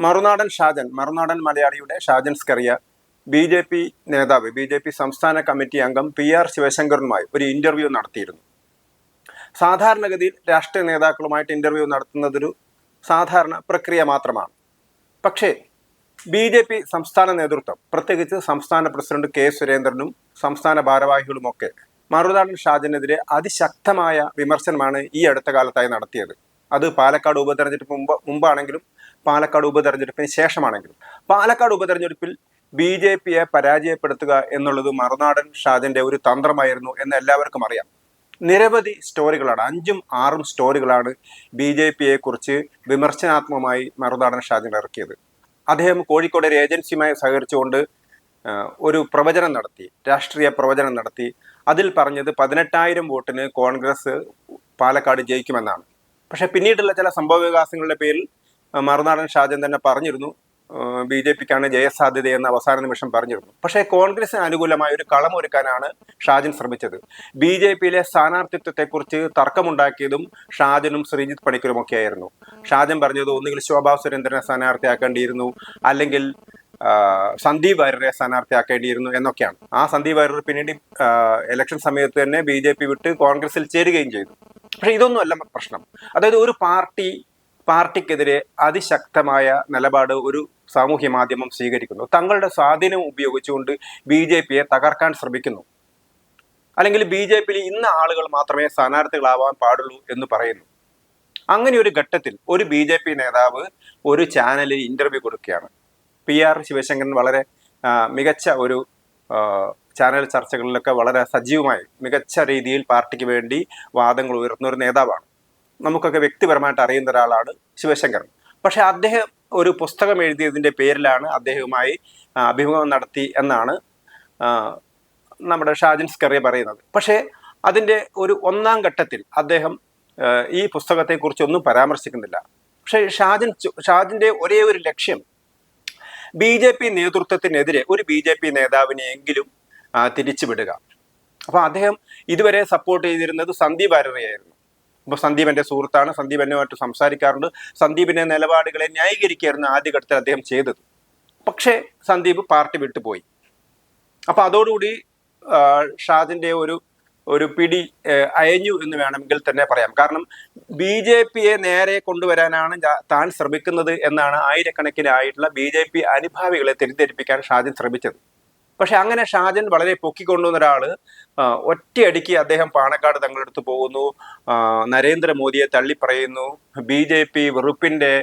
മറുനാടൻ മലയാളിയുടെ ഷാജൻ സ്കറിയ ബി.ജെ.പി. നേതാവ്, ബി.ജെ.പി. സംസ്ഥാന കമ്മിറ്റി അംഗം പി.ആർ. ശിവശങ്കറുമായി ഒരു ഇന്റർവ്യൂ നടത്തിയിരുന്നു. സാധാരണഗതിയിൽ രാഷ്ട്രീയ നേതാക്കളുമായിട്ട് ഇന്റർവ്യൂ നടത്തുന്നതൊരു സാധാരണ പ്രക്രിയ മാത്രമാണ്. പക്ഷേ ബി.ജെ.പി. സംസ്ഥാന നേതൃത്വം, പ്രത്യേകിച്ച് സംസ്ഥാന പ്രസിഡന്റ് കെ സുരേന്ദ്രനും സംസ്ഥാന ഭാരവാഹികളുമൊക്കെ മറുനാടൻ ഷാജനെതിരെ അതിശക്തമായ വിമർശനമാണ് ഈ അടുത്ത കാലത്തായി നടത്തിയത്. അത് പാലക്കാട് ഉപതെരഞ്ഞെടുപ്പ് മുമ്പാണെങ്കിലും പാലക്കാട് ഉപതെരഞ്ഞെടുപ്പിന് ശേഷമാണെങ്കിലും പാലക്കാട് ഉപതെരഞ്ഞെടുപ്പിൽ ബി.ജെ.പിയെ പരാജയപ്പെടുത്തുക എന്നുള്ളത് മറുനാടൻ ഷാജന്റെ ഒരു തന്ത്രമായിരുന്നു എന്ന് എല്ലാവർക്കും അറിയാം. നിരവധി സ്റ്റോറികളാണ്, 5ഉം 6ഉം സ്റ്റോറികളാണ് ബി.ജെ.പിയെ കുറിച്ച് വിമർശനാത്മകമായി മറുനാടൻ ഷാജൻ ഇറക്കിയത്. അദ്ദേഹം കോഴിക്കോട് ഒരു ഏജൻസിയുമായി സഹകരിച്ചുകൊണ്ട് ഒരു പ്രവചനം നടത്തി, രാഷ്ട്രീയ പ്രവചനം നടത്തി. അതിൽ പറഞ്ഞത് 18,000 വോട്ടിന് കോൺഗ്രസ് പാലക്കാട് ജയിക്കുമെന്നാണ്. പക്ഷെ പിന്നീടുള്ള ചില സംഭവ വികാസങ്ങളുടെ പേരിൽ മറുനാടൻ ഷാജൻ തന്നെ പറഞ്ഞിരുന്നു ബി.ജെ.പിക്കാണ് ജയസാധ്യത എന്ന് അവസാന നിമിഷം പറഞ്ഞിരുന്നു. പക്ഷേ കോൺഗ്രസിന് അനുകൂലമായ ഒരു കളമൊരുക്കാനാണ് ഷാജൻ ശ്രമിച്ചത്. ബി.ജെ.പിയിലെ സ്ഥാനാർത്ഥിത്വത്തെക്കുറിച്ച് തർക്കമുണ്ടാക്കിയതും ഷാജനും ശ്രീജിത്ത് പണിക്കരും ഒക്കെ ആയിരുന്നു. ഷാജൻ പറഞ്ഞത് ഒന്നുകിൽ ശോഭാ സുരേന്ദ്രനെ സ്ഥാനാർത്ഥിയാക്കേണ്ടിയിരുന്നു, അല്ലെങ്കിൽ സന്ദീപ് വാര്യരെ സ്ഥാനാർത്ഥിയാക്കേണ്ടിയിരുന്നു എന്നൊക്കെയാണ്. ആ സന്ദീപ് വാര്യർ പിന്നീട് ഇലക്ഷൻ സമയത്ത് തന്നെ ബി.ജെ.പി. വിട്ട് കോൺഗ്രസിൽ ചേരുകയും ചെയ്തു. പക്ഷെ ഇതൊന്നുമല്ല പ്രശ്നം. അതായത് ഒരു പാർട്ടിക്കെതിരെ അതിശക്തമായ നിലപാട് ഒരു സാമൂഹ്യ മാധ്യമം സ്വീകരിക്കുന്നു. തങ്ങളുടെ സ്വാധീനം ഉപയോഗിച്ചുകൊണ്ട് ബി.ജെ.പിയെ തകർക്കാൻ ശ്രമിക്കുന്നു. അല്ലെങ്കിൽ ബി.ജെ.പിയിൽ ഇന്ന ആളുകൾ മാത്രമേ സ്ഥാനാർത്ഥികളാവാൻ പാടുള്ളൂ എന്ന് പറയുന്നു. അങ്ങനെ ഒരു ഘട്ടത്തിൽ ഒരു ബി.ജെ.പി. നേതാവ് ഒരു ചാനലിൽ ഇന്റർവ്യൂ കൊടുക്കുകയാണ്. പി.ആർ. ശിവശങ്കരൻ വളരെ മികച്ച ഒരു ചാനൽ ചർച്ചകളിലൊക്കെ വളരെ സജീവമായി മികച്ച രീതിയിൽ പാർട്ടിക്ക് വേണ്ടി വാദങ്ങൾ ഉയർത്തുന്ന ഒരു നേതാവാണ്. നമുക്കൊക്കെ വ്യക്തിപരമായിട്ട് അറിയുന്ന ഒരാളാണ് ശിവശങ്കരൻ. പക്ഷെ അദ്ദേഹം ഒരു പുസ്തകം എഴുതിയതിൻ്റെ പേരിലാണ് അദ്ദേഹവുമായി അഭിമുഖം നടത്തി എന്നാണ് നമ്മുടെ ഷാജൻ സ്കറിയ പറയുന്നത്. പക്ഷേ അതിൻ്റെ ഒരു 1ാം ഘട്ടത്തിൽ അദ്ദേഹം ഈ പുസ്തകത്തെക്കുറിച്ചൊന്നും പരാമർശിക്കുന്നില്ല. പക്ഷേ ഷാജൻ്റെ ഒരേ ഒരു ലക്ഷ്യം ബി.ജെ.പി. നേതൃത്വത്തിനെതിരെ ഒരു ബി.ജെ.പി. നേതാവിനെയെങ്കിലും തിരിച്ചുവിടുക. അപ്പോൾ അദ്ദേഹം ഇതുവരെ സപ്പോർട്ട് ചെയ്തിരുന്നത് സന്ദീപ് വാര്യരെയായിരുന്നു. അപ്പോൾ സന്ദീപ് എൻ്റെ സുഹൃത്താണ്, സന്ദീപ് എന്നുമായിട്ട് സംസാരിക്കാറുണ്ട്, സന്ദീപിൻ്റെ നിലപാടുകളെ ന്യായീകരിക്കുകയായിരുന്നു ആദ്യഘട്ടത്തിൽ അദ്ദേഹം ചെയ്തത്. പക്ഷേ സന്ദീപ് പാർട്ടി വിട്ടുപോയി. അപ്പോൾ അതോടുകൂടി ഷാജിൻ്റെ ഒരു പിടി അയഞ്ഞു എന്ന് വേണമെങ്കിൽ തന്നെ പറയാം. കാരണം ബി.ജെ.പിയെ നേരെ കൊണ്ടുവരാനാണ് താൻ ശ്രമിക്കുന്നത് എന്നാണ് ആയിരക്കണക്കിനായിട്ടുള്ള ബി.ജെ.പി. അനുഭാവികളെ തെറ്റിദ്ധരിപ്പിക്കാൻ ഷാജൻ ശ്രമിച്ചത്. പക്ഷെ അങ്ങനെ ഷാജൻ വളരെ പൊക്കിക്കൊണ്ടുവന്ന ഒരാള് ഒറ്റയടിക്ക് അദ്ദേഹം പാണക്കാട് തങ്ങളെടുത്ത് പോകുന്നു, നരേന്ദ്രമോദിയെ തള്ളിപ്പറയുന്നു, ബി.ജെ.പി. വെറുപ്പിന്റെ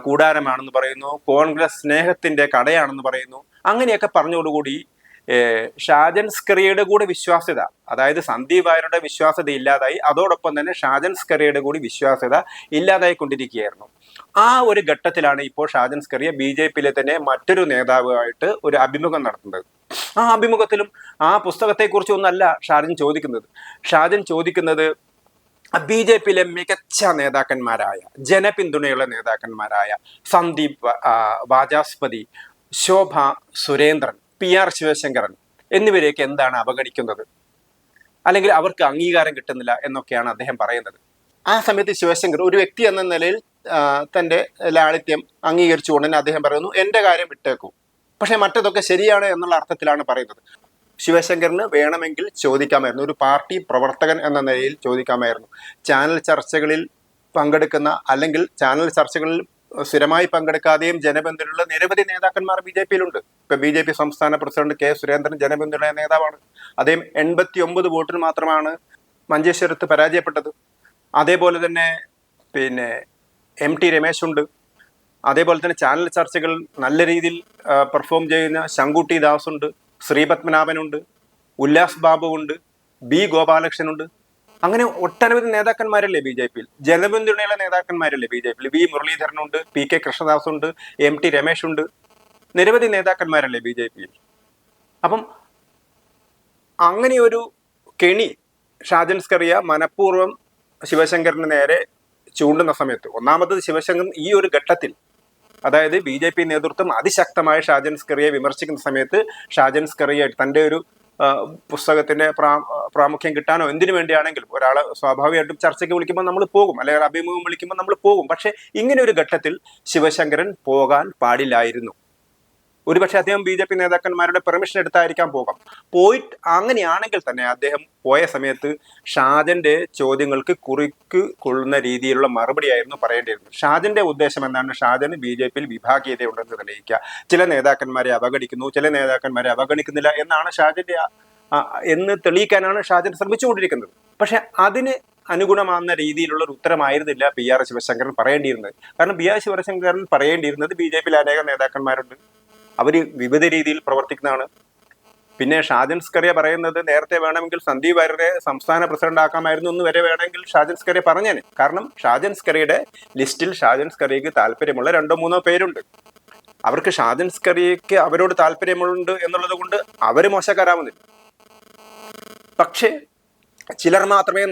കൂടാരമാണെന്ന് പറയുന്നു, കോൺഗ്രസ് സ്നേഹത്തിന്റെ കടയാണെന്ന് പറയുന്നു. അങ്ങനെയൊക്കെ പറഞ്ഞതോടുകൂടി ഷാജൻ സ്കറിയയുടെ കൂടെ വിശ്വാസ്യത, അതായത് സന്ദീപ് വാര്യരുടെ വിശ്വാസ്യത ഇല്ലാതായി, അതോടൊപ്പം തന്നെ ഷാജൻ സ്കറിയയുടെ കൂടി വിശ്വാസ്യത ഇല്ലാതായിക്കൊണ്ടിരിക്കുകയായിരുന്നു. ആ ഒരു ഘട്ടത്തിലാണ് ഇപ്പോൾ ഷാജൻ സ്കറിയ ബി.ജെ.പിയിലെ തന്നെ മറ്റൊരു നേതാവുമായിട്ട് ഒരു അഭിമുഖം നടത്തുന്നത്. ആ അഭിമുഖത്തിലും ആ പുസ്തകത്തെക്കുറിച്ചൊന്നല്ല ഷാജൻ ചോദിക്കുന്നത് ബി.ജെ.പിയിലെ മികച്ച നേതാക്കന്മാരായ, ജനപിന്തുണയുള്ള നേതാക്കന്മാരായ സന്ദീപ് വാചസ്പതി, ശോഭ സുരേന്ദ്രൻ, പി.ആർ. ശിവശങ്കരൻ എന്നിവരെയൊക്കെ എന്താണ് അവഗണിക്കുന്നത്, അല്ലെങ്കിൽ അവർക്ക് അംഗീകാരം കിട്ടുന്നില്ല എന്നൊക്കെയാണ് അദ്ദേഹം പറയുന്നത്. ആ സമയത്ത് ശിവശങ്കർ ഒരു വ്യക്തി എന്ന നിലയിൽ തൻ്റെ ലാളിത്യം അംഗീകരിച്ചുകൊണ്ട് തന്നെ അദ്ദേഹം പറയുന്നു, എൻ്റെ കാര്യം വിട്ടേക്കൂ, പക്ഷെ മറ്റതൊക്കെ ശരിയാണ് എന്നുള്ള അർത്ഥത്തിലാണ് പറയുന്നത്. ശിവശങ്കറിന് വേണമെങ്കിൽ ചോദിക്കാമായിരുന്നു, ഒരു പാർട്ടി പ്രവർത്തകൻ എന്ന നിലയിൽ ചോദിക്കാമായിരുന്നു. ചാനൽ ചർച്ചകളിൽ പങ്കെടുക്കുന്ന, അല്ലെങ്കിൽ ചാനൽ ചർച്ചകളിൽ സ്ഥിരമായി പങ്കെടുക്കാതെയും ജനബന്ധമുള്ള നിരവധി നേതാക്കന്മാർ ബി.ജെ.പിയിലുണ്ട്. ഇപ്പൊ ബി.ജെ.പി. സംസ്ഥാന പ്രസിഡന്റ് കെ സുരേന്ദ്രൻ ജനബന്ധുള്ള നേതാവാണ്. അദ്ദേഹം 89 വോട്ടിന് മാത്രമാണ് മഞ്ചേശ്വരത്ത് പരാജയപ്പെട്ടത്. അതേപോലെ തന്നെ M.T. രമേശ് ഉണ്ട്. അതേപോലെ തന്നെ ചാനൽ ചർച്ചകൾ നല്ല രീതിയിൽ പെർഫോം ചെയ്യുന്ന ശങ്കുട്ടി ദാസ് ഉണ്ട്, ശ്രീപത്മനാഭനുണ്ട്, ഉല്ലാസ് ബാബു ഉണ്ട്, ബി ഗോപാലകൃഷ്ണനുണ്ട്. അങ്ങനെ ഒട്ടനവധി നേതാക്കന്മാരല്ലേ ബി.ജെ.പിയിൽ, ജനപിന്തുണയുള്ള നേതാക്കന്മാരല്ലേ ബി.ജെ.പിയിൽ. V മുരളീധരനുണ്ട്, P.K. കൃഷ്ണദാസ് ഉണ്ട്, M.T. രമേശ് ഉണ്ട്, നിരവധി നേതാക്കന്മാരല്ലേ ബി.ജെ.പിയിൽ. അപ്പം അങ്ങനെ ഒരു കെണി ഷാജൻ സ്കറിയ മനഃപൂർവ്വം ശിവശങ്കറിന് നേരെ ചൂണ്ടുന്ന സമയത്ത്, ഒന്നാമത് ശിവശങ്കർ ഈ ഒരു ഘട്ടത്തിൽ, അതായത് ബി.ജെ.പി. നേതൃത്വം അതിശക്തമായ ഷാജൻ സ്കറിയെ വിമർശിക്കുന്ന സമയത്ത് ഷാജൻ സ്കറിയ തൻ്റെ ഒരു പുസ്തകത്തിന്റെ പ്രാമുഖ്യം കിട്ടാനോ എന്തിനു വേണ്ടിയാണെങ്കിലും ഒരാളെ സ്വാഭാവികമായിട്ടും ചർച്ചയ്ക്ക് വിളിക്കുമ്പോൾ നമ്മൾ പോകും, അല്ലെങ്കിൽ അഭിമുഖം വിളിക്കുമ്പോൾ നമ്മൾ പോകും. പക്ഷെ ഇങ്ങനെ ഒരു ഘട്ടത്തിൽ ശിവശങ്കരൻ പോകാൻ പാടില്ലായിരുന്നു. ഒരുപക്ഷെ അദ്ദേഹം BJP നേതാക്കന്മാരുടെ പെർമിഷൻ എടുത്തായിരിക്കാം പോയിട്ട് അങ്ങനെയാണെങ്കിൽ തന്നെ അദ്ദേഹം പോയ സമയത്ത് ഷാജന്റെ ചോദ്യങ്ങൾക്ക് കുറിക്ക് കൊള്ളുന്ന രീതിയിലുള്ള മറുപടിയായിരുന്നു പറയേണ്ടിയിരുന്നത്. ഷാജന്റെ ഉദ്ദേശം എന്താണ്? ഷാജന് BJP-യിൽ വിഭാഗീയതയുണ്ടെന്ന് തെളിയിക്കുക. ചില നേതാക്കന്മാരെ അവഗണിക്കുന്നു, ചില നേതാക്കന്മാരെ അവഗണിക്കുന്നില്ല എന്നാണ് ഷാജന്റെ എന്ന് തെളിയിക്കാനാണ് ഷാജൻ ശ്രമിച്ചുകൊണ്ടിരിക്കുന്നത്. പക്ഷെ അതിന് അനുഗുണമാകുന്ന രീതിയിലുള്ള ഒരു ഉത്തരമായിരുന്നില്ല PR ശിവശങ്കരൻ പറയേണ്ടിയിരുന്നത്. കാരണം PR ശിവശങ്കരൻ പറയേണ്ടിയിരുന്നത് BJP-യിൽ അനേകം നേതാക്കന്മാരുണ്ട്, അവര് വിവിധ രീതിയിൽ പ്രവർത്തിക്കുന്നതാണ്. പിന്നെ ഷാജൻ സ്കറിയ പറയുന്നത് നേരത്തെ വേണമെങ്കിൽ സന്ദീപ് വാര്യരെ സംസ്ഥാന പ്രസിഡന്റ് ആക്കാമായിരുന്നു എന്ന് വരെ വേണമെങ്കിൽ ഷാജൻ സ്കറിയ പറഞ്ഞേനെ. കാരണം ഷാജൻ സ്കറിയയുടെ ലിസ്റ്റിൽ ഷാജൻ സ്കറിയക്ക് താല്പര്യമുള്ള 2-3 പേരുണ്ട്. അവർക്ക് ഷാജൻ സ്കറിയക്ക് അവരോട് താല്പര്യമുണ്ട് എന്നുള്ളത് കൊണ്ട് അവര് മോശക്കാരാവുന്നില്ല. പക്ഷേ ചിലർ മാത്രമേ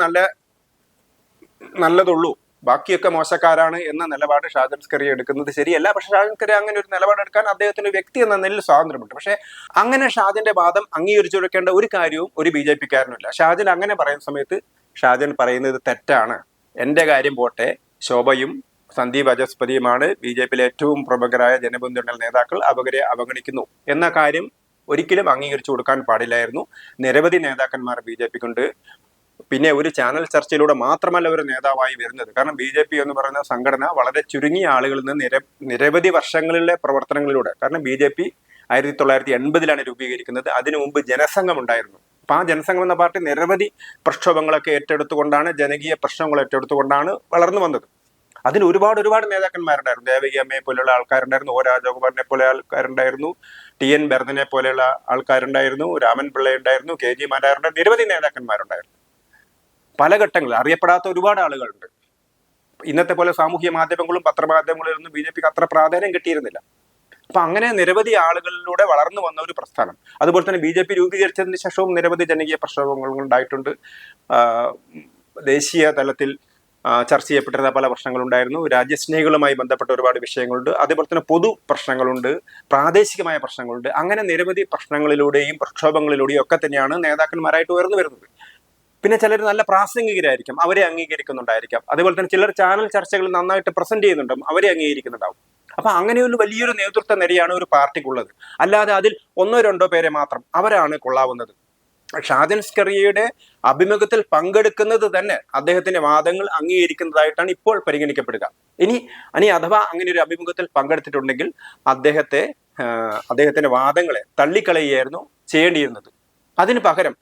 നല്ലതുള്ളൂ, ബാക്കിയൊക്കെ മോശക്കാരാണ് എന്ന നിലപാട് ഷാജൻ സ്കറിയ എടുക്കുന്നത് ശരിയല്ല. പക്ഷെ ഷാജൻ സ്കറിയ അങ്ങനെ ഒരു നിലപാടെടുക്കാൻ അദ്ദേഹത്തിന് വ്യക്തി എന്ന നിലയിൽ സ്വാതന്ത്ര്യമുണ്ട്. പക്ഷെ അങ്ങനെ ഷാജന്റെ വാദം അംഗീകരിച്ചു കൊടുക്കേണ്ട ഒരു കാര്യവും ഒരു BJP-ക്കാരനുമില്ല. ഷാജൻ അങ്ങനെ പറയുന്ന സമയത്ത് ഷാജൻ പറയുന്നത് തെറ്റാണ്. എന്റെ കാര്യം പോട്ടെ, ശോഭയും സന്ദീപ് വാചസ്പതിയുമാണ് BJP-യിലെ ഏറ്റവും പ്രമുഖരായ ജനപിന്തുണൽ നേതാക്കൾ, അവരെ അവഗണിക്കുന്നു എന്ന കാര്യം ഒരിക്കലും അംഗീകരിച്ചു കൊടുക്കാൻ പാടില്ലായിരുന്നു. നിരവധി നേതാക്കന്മാർ BJP-ക്കുണ്ട്. പിന്നെ ഒരു ചാനൽ ചർച്ചയിലൂടെ മാത്രമല്ല ഒരു നേതാവായി വരുന്നത്. കാരണം BJP എന്ന് പറയുന്ന സംഘടന വളരെ ചുരുങ്ങിയ ആളുകളിൽ നിന്ന് നിരവധി വർഷങ്ങളിലെ പ്രവർത്തനങ്ങളിലൂടെ, കാരണം BJP 1980-ലാണ് രൂപീകരിക്കുന്നത്. അതിനു മുമ്പ് ജനസംഘം ഉണ്ടായിരുന്നു. അപ്പൊ ആ ജനസംഘം എന്ന പാർട്ടി നിരവധി പ്രക്ഷോഭങ്ങളൊക്കെ ഏറ്റെടുത്തുകൊണ്ടാണ്, ജനകീയ പ്രശ്നങ്ങൾ ഏറ്റെടുത്തുകൊണ്ടാണ് വളർന്നു വന്നത്. അതിൽ ഒരുപാട് നേതാക്കന്മാരുണ്ടായിരുന്നു. ദേവകി അമ്മയെ പോലെയുള്ള ആൾക്കാരുണ്ടായിരുന്നു, O രാജഗോപാലിനെ പോലെ ആൾക്കാരുണ്ടായിരുന്നു, TN ഭരതനെ പോലെയുള്ള ആൾക്കാരുണ്ടായിരുന്നു, രാമൻ പിള്ള ഉണ്ടായിരുന്നു, KG മാരാറുണ്ട്, നിരവധി നേതാക്കന്മാരുണ്ടായിരുന്നു. പല ഘട്ടങ്ങളിൽ അറിയപ്പെടാത്ത ഒരുപാട് ആളുകളുണ്ട്. ഇന്നത്തെ പോലെ സാമൂഹ്യ മാധ്യമങ്ങളും പത്രമാധ്യമങ്ങളിലൊന്നും BJP-ക്ക് അത്ര പ്രാധാന്യം കിട്ടിയിരുന്നില്ല. അപ്പൊ അങ്ങനെ നിരവധി ആളുകളിലൂടെ വളർന്നു വന്ന ഒരു പ്രസ്ഥാനം. അതുപോലെ തന്നെ BJP രൂപീകരിച്ചതിന് ശേഷവും നിരവധി ജനകീയ പ്രക്ഷോഭങ്ങൾ ഉണ്ടായിട്ടുണ്ട്. ദേശീയ തലത്തിൽ ചർച്ച ചെയ്യപ്പെട്ടിരുന്ന പല പ്രശ്നങ്ങളുണ്ടായിരുന്നു. രാജ്യസ്നേഹികളുമായി ബന്ധപ്പെട്ട ഒരുപാട് വിഷയങ്ങളുണ്ട്. അതേപോലെ തന്നെ പൊതു പ്രശ്നങ്ങളുണ്ട്, പ്രാദേശികമായ പ്രശ്നങ്ങളുണ്ട്. അങ്ങനെ നിരവധി പ്രശ്നങ്ങളിലൂടെയും പ്രക്ഷോഭങ്ങളിലൂടെയും ഒക്കെ തന്നെയാണ് നേതാക്കന്മാരായിട്ട് ഉയർന്നു വരുന്നത്. പിന്നെ ചിലർ നല്ല പ്രാസംഗികരായിരിക്കും, അവരെ അംഗീകരിക്കുന്നുണ്ടായിരിക്കാം. അതേപോലെ തന്നെ ചിലർ ചാനൽ ചർച്ചകൾ നന്നായിട്ട് പ്രസന്റ് ചെയ്യുന്നുണ്ടാവും, അവരെ അംഗീകരിക്കുന്നുണ്ടാവും. അപ്പൊ അങ്ങനെ ഒരു വലിയൊരു നേതൃത്വ നിരയാണ് ഒരു പാർട്ടിക്കുള്ളത്. അല്ലാതെ അതിൽ 1-2 പേരെ മാത്രം അവരാണ് കൊള്ളാവുന്നത്. ഷാജൻ സ്കറിയയുടെ അഭിമുഖത്തിൽ പങ്കെടുക്കുന്നത് തന്നെ അദ്ദേഹത്തിന്റെ വാദങ്ങൾ അംഗീകരിക്കുന്നതായിട്ടാണ് ഇപ്പോൾ പരിഗണിക്കപ്പെടുക. ഇനി അഥവാ അങ്ങനെ ഒരു അഭിമുഖത്തിൽ പങ്കെടുത്തിട്ടുണ്ടെങ്കിൽ അദ്ദേഹത്തിന്റെ വാദങ്ങളെ തള്ളിക്കളയുകയായിരുന്നു ചെയ്യേണ്ടിയിരുന്നത്. അതിന് പകരം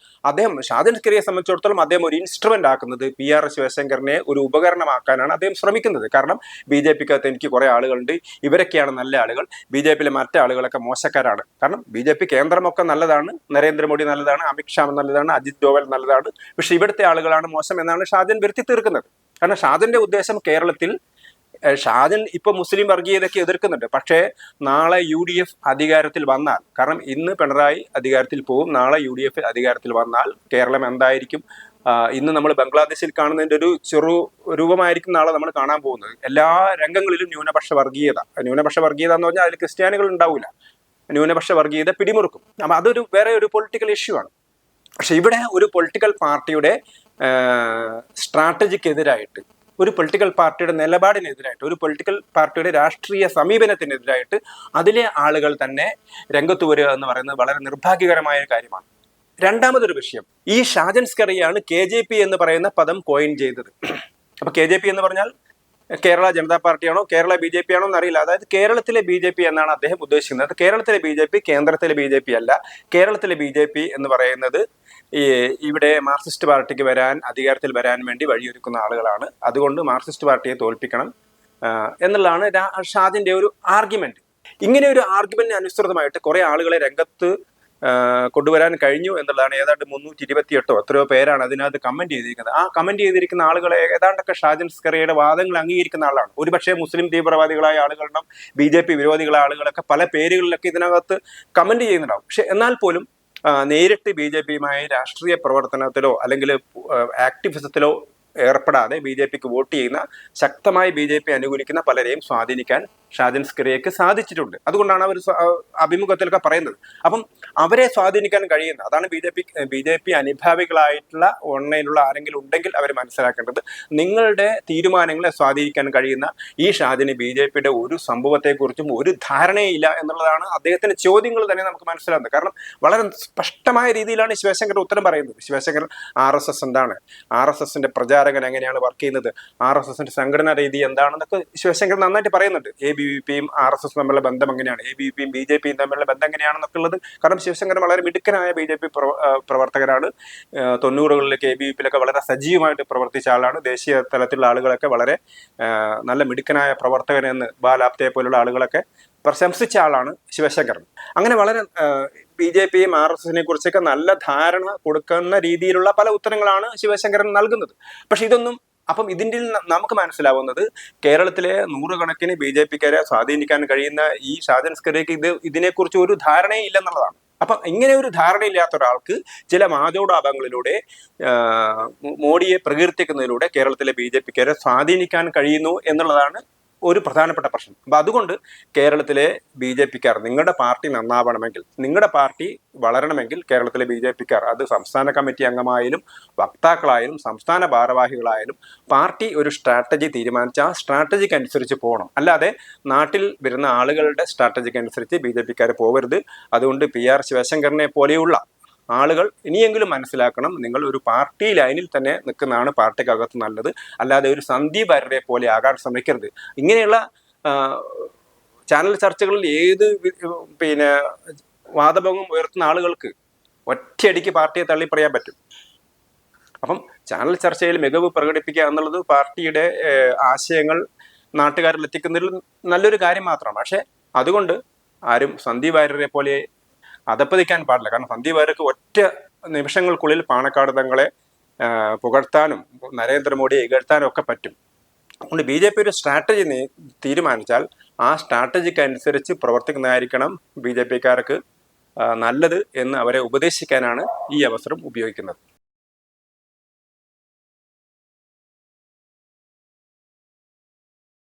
ഷാജൻ സ്കറിയയെ സംബന്ധിച്ചിടത്തോളം അദ്ദേഹം ഒരു ഇൻസ്ട്രുമെന്റ് ആക്കുന്നത് PR ശിവശങ്കറിനെ ഒരു ഉപകരണമാക്കാനാണ് അദ്ദേഹം ശ്രമിക്കുന്നത്. കാരണം BJP-ക്കകത്ത് എനിക്ക് കുറെ ആളുകളുണ്ട്, ഇവരൊക്കെയാണ് നല്ല ആളുകൾ, BJP-യിലെ മറ്റാളുകളൊക്കെ മോശക്കാരാണ്. കാരണം BJP കേന്ദ്രമൊക്കെ നല്ലതാണ്, നരേന്ദ്രമോദി നല്ലതാണ്, അമിത്ഷാ നല്ലതാണ്, അജിത് ഡോവൽ നല്ലതാണ്, പക്ഷെ ഇവിടുത്തെ ആളുകളാണ് മോശം എന്നാണ് ഷാജൻ വരുത്തി തീർക്കുന്നത്. കാരണം ഷാജന്റെ ഉദ്ദേശം കേരളത്തിൽ ഷാജൻ ഇപ്പൊ മുസ്ലിം വർഗീയതയ്ക്ക് എതിർക്കുന്നുണ്ട്. പക്ഷേ നാളെ UDF അധികാരത്തിൽ വന്നാൽ, കാരണം ഇന്ന് പിണറായി അധികാരത്തിൽ പോകും, നാളെ UDF അധികാരത്തിൽ വന്നാൽ കേരളം എന്തായിരിക്കും? ഇന്ന് നമ്മൾ ബംഗ്ലാദേശിൽ കാണുന്നതിന്റെ ഒരു ചെറു രൂപമായിരിക്കും നാളെ നമ്മൾ കാണാൻ പോകുന്നത്. എല്ലാ രംഗങ്ങളിലും ന്യൂനപക്ഷ വർഗീയത എന്ന് പറഞ്ഞാൽ അതിൽ ക്രിസ്ത്യാനികൾ ഉണ്ടാവില്ല, ന്യൂനപക്ഷ വർഗീയത പിടിമുറുക്കും. അപ്പൊ അതൊരു വേറെ ഒരു പൊളിറ്റിക്കൽ ഇഷ്യൂ ആണ്. പക്ഷെ ഇവിടെ ഒരു പൊളിറ്റിക്കൽ പാർട്ടിയുടെ സ്ട്രാറ്റജിക്കെതിരായിട്ട്, ഒരു പൊളിറ്റിക്കൽ പാർട്ടിയുടെ നിലപാടിനെതിരായിട്ട്, ഒരു പൊളിറ്റിക്കൽ പാർട്ടിയുടെ രാഷ്ട്രീയ സമീപനത്തിനെതിരായിട്ട് അതിലെ ആളുകൾ തന്നെ രംഗത്ത് വരിക എന്ന് പറയുന്നത് വളരെ നിർഭാഗ്യകരമായ ഒരു കാര്യമാണ്. രണ്ടാമതൊരു വിഷയം, ഈ ഷാജൻ സ്കറിയാണ് KJP എന്ന് പറയുന്ന പദം കോയിൻ ചെയ്തത്. അപ്പൊ KJP എന്ന് പറഞ്ഞാൽ കേരള ജനതാ പാർട്ടിയാണോ കേരള BJP ആണോ എന്നറിയില്ല. അതായത് കേരളത്തിലെ BJP എന്നാണ് അദ്ദേഹം ഉദ്ദേശിക്കുന്നത്. കേരളത്തിലെ BJP കേന്ദ്രത്തിലെ BJP അല്ല. കേരളത്തിലെ BJP എന്ന് പറയുന്നത് ഇവിടെ മാർക്സിസ്റ്റ് പാർട്ടിക്ക് അധികാരത്തിൽ വരാൻ വേണ്ടി വഴിയൊരുക്കുന്ന ആളുകളാണ്. അതുകൊണ്ട് മാർക്സിസ്റ്റ് പാർട്ടിയെ തോൽപ്പിക്കണം എന്നുള്ളതാണ് ഷാജിന്റെ ഒരു ആർഗ്യുമെന്റ്. ഇങ്ങനെ ഒരു ആർഗ്യുമെന്റിന് അനുസൃതമായിട്ട് കുറെ ആളുകളെ രംഗത്ത് കൊണ്ടുവരാൻ കഴിഞ്ഞു എന്നുള്ളതാണ്. ഏതാണ്ട് 328 എത്രയോ പേരാണ് അതിനകത്ത് കമന്റ് ചെയ്തിരിക്കുന്നത്. ആ കമന്റ് ചെയ്തിരിക്കുന്ന ആളുകളെ ഏതാണ്ടൊക്കെ ഷാജൻ സ്കറിയയുടെ വാദങ്ങൾ അംഗീകരിക്കുന്ന ആളാണ്. ഒരുപക്ഷെ മുസ്ലിം തീവ്രവാദികളായ ആളുകളുടെ BJP വിരോധികളായ ആളുകളൊക്കെ പല പേരുകളിലൊക്കെ ഇതിനകത്ത് കമന്റ് ചെയ്യുന്നുണ്ടാവും. പക്ഷെ എന്നാൽ പോലും നേരിട്ട് BJP-യുമായി രാഷ്ട്രീയ പ്രവർത്തനത്തിലോ അല്ലെങ്കിൽ ആക്ടിവിസത്തിലോ ഏർപ്പെടാതെ ബി ജെ പിക്ക് വോട്ട് ചെയ്യുന്ന, ശക്തമായി ബി ജെ പി അനുകൂലിക്കുന്ന പലരെയും സ്വാധീനിക്കാൻ ഷാജൻ സ്കറിയയ്ക്ക് സാധിച്ചിട്ടുണ്ട്. അതുകൊണ്ടാണ് അവർ അഭിമുഖത്തിലൊക്കെ പറയുന്നത്. അപ്പം അവരെ സ്വാധീനിക്കാൻ കഴിയുന്ന, അതാണ് ബി ജെ പി അനുഭാവികളായിട്ടുള്ള ഓൺലൈനിലുള്ള ആരെങ്കിലും ഉണ്ടെങ്കിൽ അവർ മനസ്സിലാക്കേണ്ടത്, നിങ്ങളുടെ തീരുമാനങ്ങളെ സ്വാധീനിക്കാൻ കഴിയുന്ന ഈ ഷാജന് ബി ജെ പിയുടെ ഒരു സംഭവത്തെക്കുറിച്ചും ഒരു ധാരണയില്ല എന്നുള്ളതാണ് അദ്ദേഹത്തിന്റെ ചോദ്യങ്ങൾ തന്നെ നമുക്ക് മനസ്സിലാകുന്നത്. കാരണം വളരെ സ്പഷ്ടമായ രീതിയിലാണ് ശിവശങ്കർ ഉത്തരം പറയുന്നത്. ശിവശങ്കർ RSS എന്താണ്, RSSന്റെ പ്രചാരകൻ എങ്ങനെയാണ് വർക്ക് ചെയ്യുന്നത്, RSSന്റെ സംഘടനാ രീതി എന്താണെന്നൊക്കെ ശിവശങ്കർ നന്നായിട്ട് പറയുന്നുണ്ട്. ABVPയും RSS തമ്മിലുള്ള ബന്ധം എങ്ങനെയാണ്, ABVPയും BJPയും തമ്മിലുള്ള ബന്ധം എങ്ങനെയാണെന്നൊക്കെ ഉള്ളത്. കാരണം ശിവശങ്കർ വളരെ മിടുക്കനായ BJP പ്രവർത്തകരാണ്. 90കളിലേക്ക് ABVPയിലൊക്കെ വളരെ സജീവമായിട്ട് പ്രവർത്തിച്ച ആളാണ്. ദേശീയ തലത്തിലുള്ള ആളുകളൊക്കെ വളരെ നല്ല മിടുക്കനായ പ്രവർത്തകൻ എന്ന് ബാലാപ്തയെ പോലുള്ള ആളുകളൊക്കെ പ്രശംസിച്ച ആളാണ് ശിവശങ്കർ. അങ്ങനെ വളരെ BJPയും RSSനെ കുറിച്ചൊക്കെ നല്ല ധാരണ കൊടുക്കുന്ന രീതിയിലുള്ള പല ഉത്തരങ്ങളാണ് ശിവശങ്കരൻ നൽകുന്നത്. പക്ഷെ ഇതൊന്നും, അപ്പം ഇതിൻ്റെ നമുക്ക് മനസ്സിലാവുന്നത് കേരളത്തിലെ നൂറുകണക്കിന് BJPക്കാരെ സ്വാധീനിക്കാൻ കഴിയുന്ന ഈ ഷാജൻ സ്കറിയയ്ക്ക് ഇതിനെക്കുറിച്ച് ഒരു ധാരണയില്ലെന്നുള്ളതാണ്. അപ്പം ഇങ്ങനെ ഒരു ധാരണയില്ലാത്ത ഒരാൾക്ക് ചില മാതോടാപങ്ങളിലൂടെ മോഡിയെ പ്രകീർത്തിക്കുന്നതിലൂടെ കേരളത്തിലെ BJPക്കാരെ സ്വാധീനിക്കാൻ കഴിയുന്നു എന്നുള്ളതാണ് ഒരു പ്രധാനപ്പെട്ട പ്രശ്നം. അപ്പം അതുകൊണ്ട് കേരളത്തിലെ BJPക്കാർ, നിങ്ങളുടെ പാർട്ടി നന്നാവണമെങ്കിൽ, നിങ്ങളുടെ പാർട്ടി വളരണമെങ്കിൽ കേരളത്തിലെ BJPക്കാർ, അത് സംസ്ഥാന കമ്മിറ്റി അംഗമായാലും വക്താക്കളായാലും സംസ്ഥാന ഭാരവാഹികളായാലും പാർട്ടി ഒരു സ്ട്രാറ്റജി തീരുമാനിച്ച് ആ സ്ട്രാറ്റജിക്ക് അനുസരിച്ച് പോകണം. അല്ലാതെ നാട്ടിൽ വരുന്ന ആളുകളുടെ സ്ട്രാറ്റജിക്ക് അനുസരിച്ച് BJPക്കാർ പോകരുത്. അതുകൊണ്ട് PR ശിവശങ്കറിനെ പോലെയുള്ള ആളുകൾ ഇനിയെങ്കിലും മനസ്സിലാക്കണം, നിങ്ങൾ ഒരു പാർട്ടി ലൈനിൽ തന്നെ നിൽക്കുന്നതാണ് പാർട്ടിക്കകത്ത് നല്ലത്. അല്ലാതെ ഒരു സന്ദീപ് വാര്യരെ പോലെ ആകാൻ ശ്രമിക്കരുത്. ഇങ്ങനെയുള്ള ചാനൽ ചർച്ചകളിൽ ഏത് വാദഭംഗം ഉയർത്തുന്ന ആളുകൾക്ക് ഒറ്റയടിക്ക് പാർട്ടിയെ തള്ളി പറയാൻ പറ്റും. അപ്പം ചാനൽ ചർച്ചയിൽ മികവ് പ്രകടിപ്പിക്കുക എന്നുള്ളത് പാർട്ടിയുടെ ആശയങ്ങൾ നാട്ടുകാരിൽ എത്തിക്കുന്നതിൽ നല്ലൊരു കാര്യം മാത്രമാണ്. പക്ഷെ അതുകൊണ്ട് ആരും സന്ദീപ് വാര്യരെ പോലെ അതപ്പതിക്കാൻ പാടില്ല. കാരണം സന്ദീപ് വാര്യർക്ക് ഒറ്റ നിമിഷങ്ങൾക്കുള്ളിൽ പാണക്കാട് തങ്ങളെ പുകഴ്ത്താനും നരേന്ദ്രമോദിയെ ഇകഴ്ത്താനും ഒക്കെ പറ്റും. അതുകൊണ്ട് BJP ഒരു സ്ട്രാറ്റജി തീരുമാനിച്ചാൽ ആ സ്ട്രാറ്റജിക്ക് അനുസരിച്ച് പ്രവർത്തിക്കുന്നതായിരിക്കണം BJPക്കാർക്ക് നല്ലത് എന്ന് അവരെ ഉപദേശിക്കാനാണ് ഈ അവസരം ഉപയോഗിക്കുന്നത്.